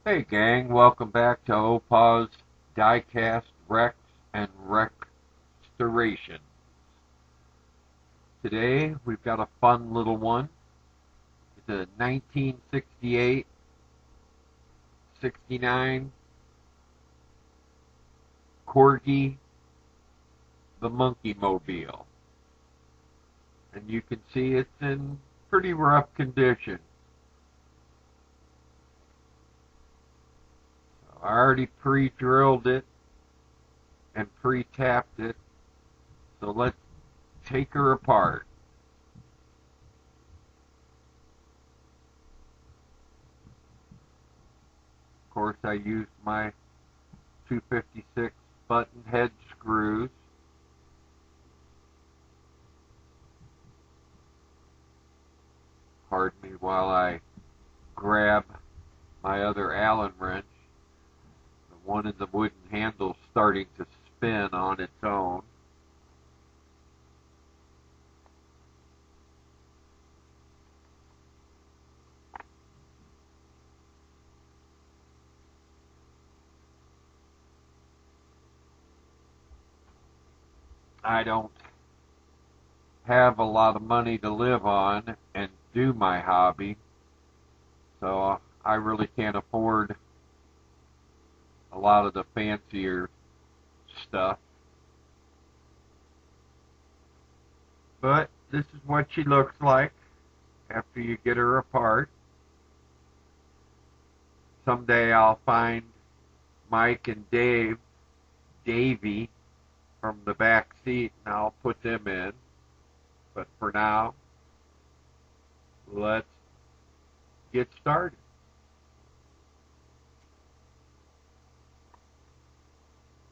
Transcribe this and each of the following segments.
Hey gang, welcome back to Opa's Diecast Rex and Restoration. Today we've got a fun little one. It's a 1968-69 Corgi the Monkeemobile. And you can see it's in pretty rough condition. I already pre-drilled it and pre-tapped it. So let's take her apart. Of course, I used my 256 button head screws. Pardon me while I grab my other Allen wrench. The one in the wooden handle starting to spin on its own. I don't have a lot of money to live on and do my hobby, so I really can't afford a lot of the fancier stuff. But this is what she looks like after you get her apart. Someday I'll find Mike and Davey from the back seat, and I'll put them in. But for now, let's get started.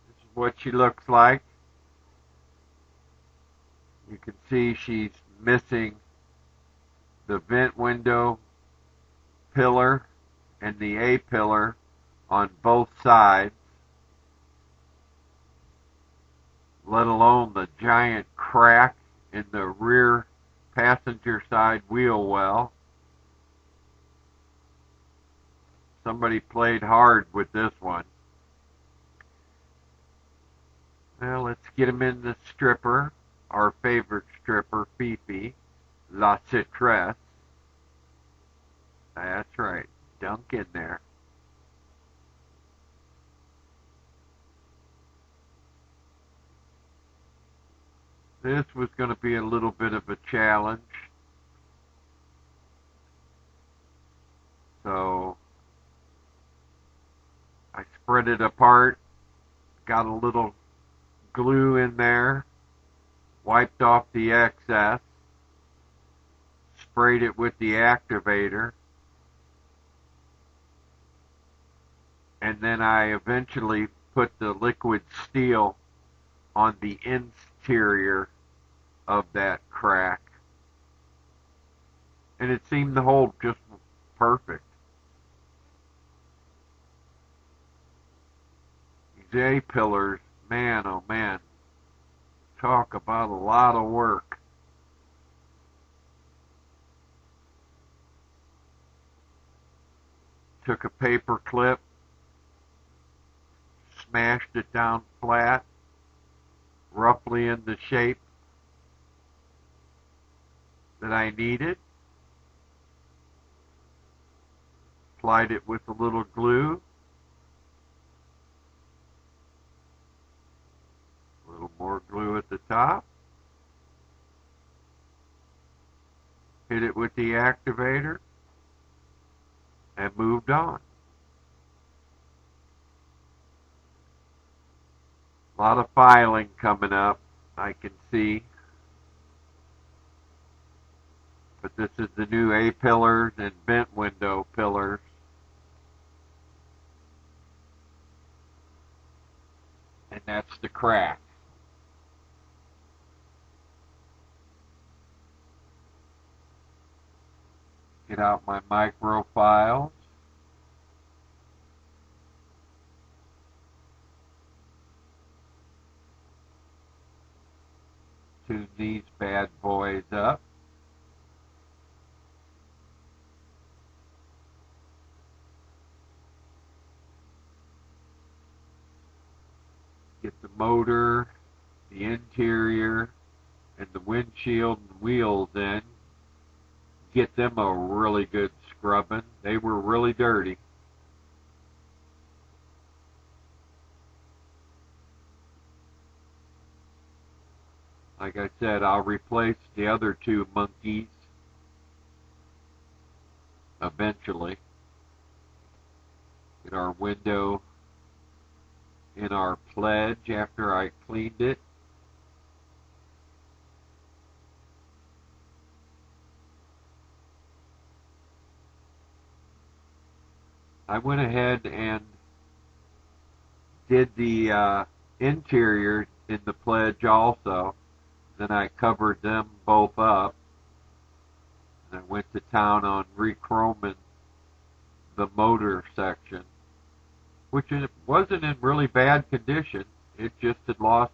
This is what she looks like. You can see she's missing the vent window pillar and the A pillar on both sides, let alone the giant crack in the rear passenger side wheel well. Somebody played hard with this one. Well, let's get him in the stripper, our favorite stripper, Fifi, La Citresse. That's right, dunk in there. This was going to be a little bit of a challenge. So I spread it apart, got a little glue in there, wiped off the excess, sprayed it with the activator, and then I eventually put the liquid steel on the interior of that crack, and it seemed to hold just perfect. These A pillars, man oh man, talk about a lot of work. Took a paper clip, smashed it down flat, roughly in the shape that I needed, applied it with a little glue, a little more glue at the top, hit it with the activator, and moved on. A lot of filing coming up, I can see. But this is the new A pillars and vent window pillars. And that's the crack. Get out my micro files. Tune these bad boys up. get the motor, the interior, and the windshield and wheels in. Get them a really good scrubbing. They were really dirty. Like I said, I'll replace the other two monkeys eventually. Get our window in our pledge after I cleaned it. I went ahead and did the interior in the pledge also. Then I covered them both up. And I went to town on re-chroming the motor section, which it wasn't in really bad condition. It just had lost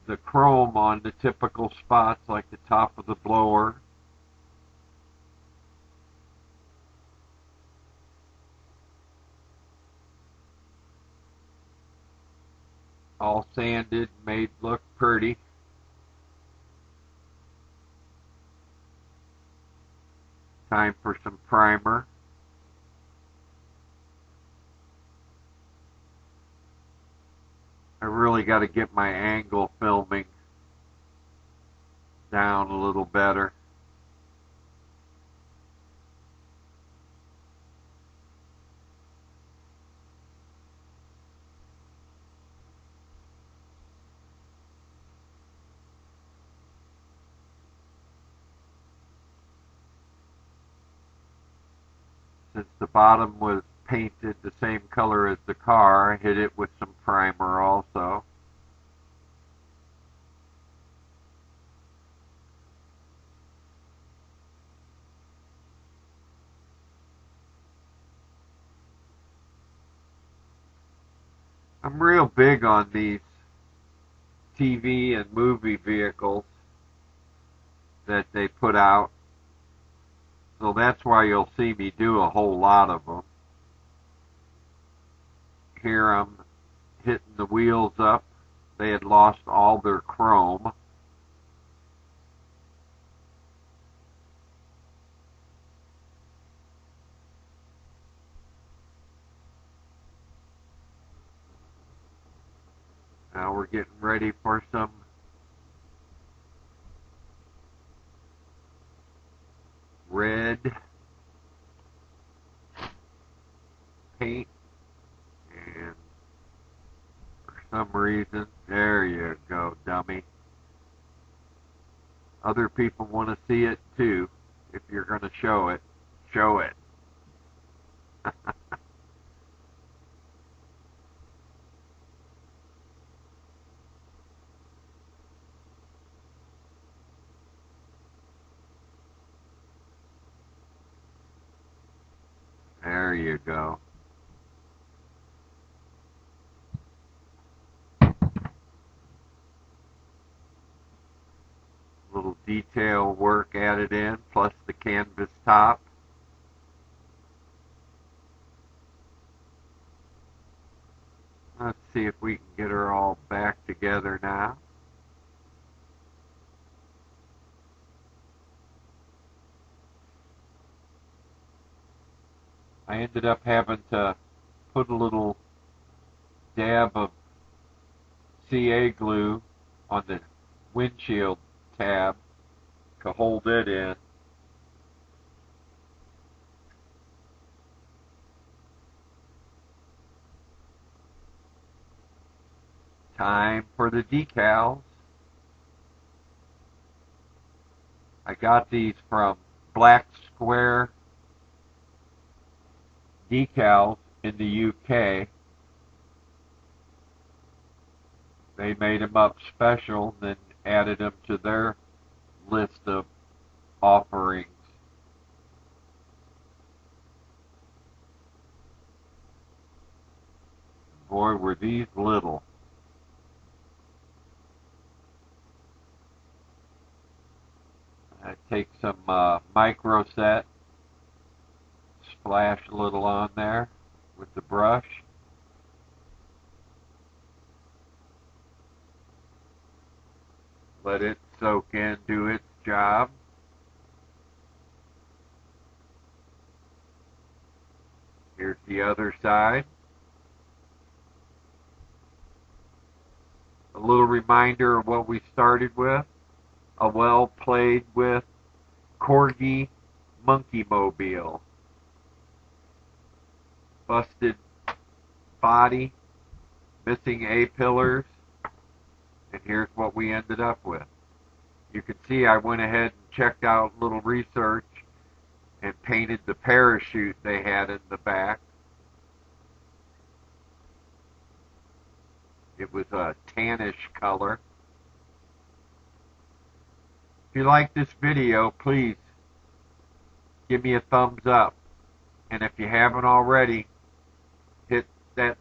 the chrome on the typical spots like the top of the blower. All sanded, made look pretty. Time for some primer. I really got to get my angle filming down a little better. Since the bottom was painted the same color as the car, I hit it with some primer also. I'm real big on these TV and movie vehicles that they put out. So that's why you'll see me do a whole lot of them. Here I'm hitting the wheels up. They had lost all their chrome. Now we're getting ready for some red paint, and for some reason, there you go, dummy. Other people want to see it too. If you're going to show it, show it. There you go. Little detail work added in, plus the canvas top. Let's see if we can get her all back together now. I ended up having to put a little dab of CA glue on the windshield tab to hold it in. Time for the decals. I got these from Black Square Decals in the UK. They made them up special, then added them to their list of offerings. Boy, were these little. I take some micro set, splash a little on there with the brush. Let it soak in, do its job. Here's the other side. A little reminder of what we started with. A well played with Corgi Monkeemobile. Busted body, missing A-pillars, and here's what we ended up with. You can see I went ahead and checked out a little research and painted the parachute they had in the back. It was a tannish color. If you like this video, please give me a thumbs up. And if you haven't already,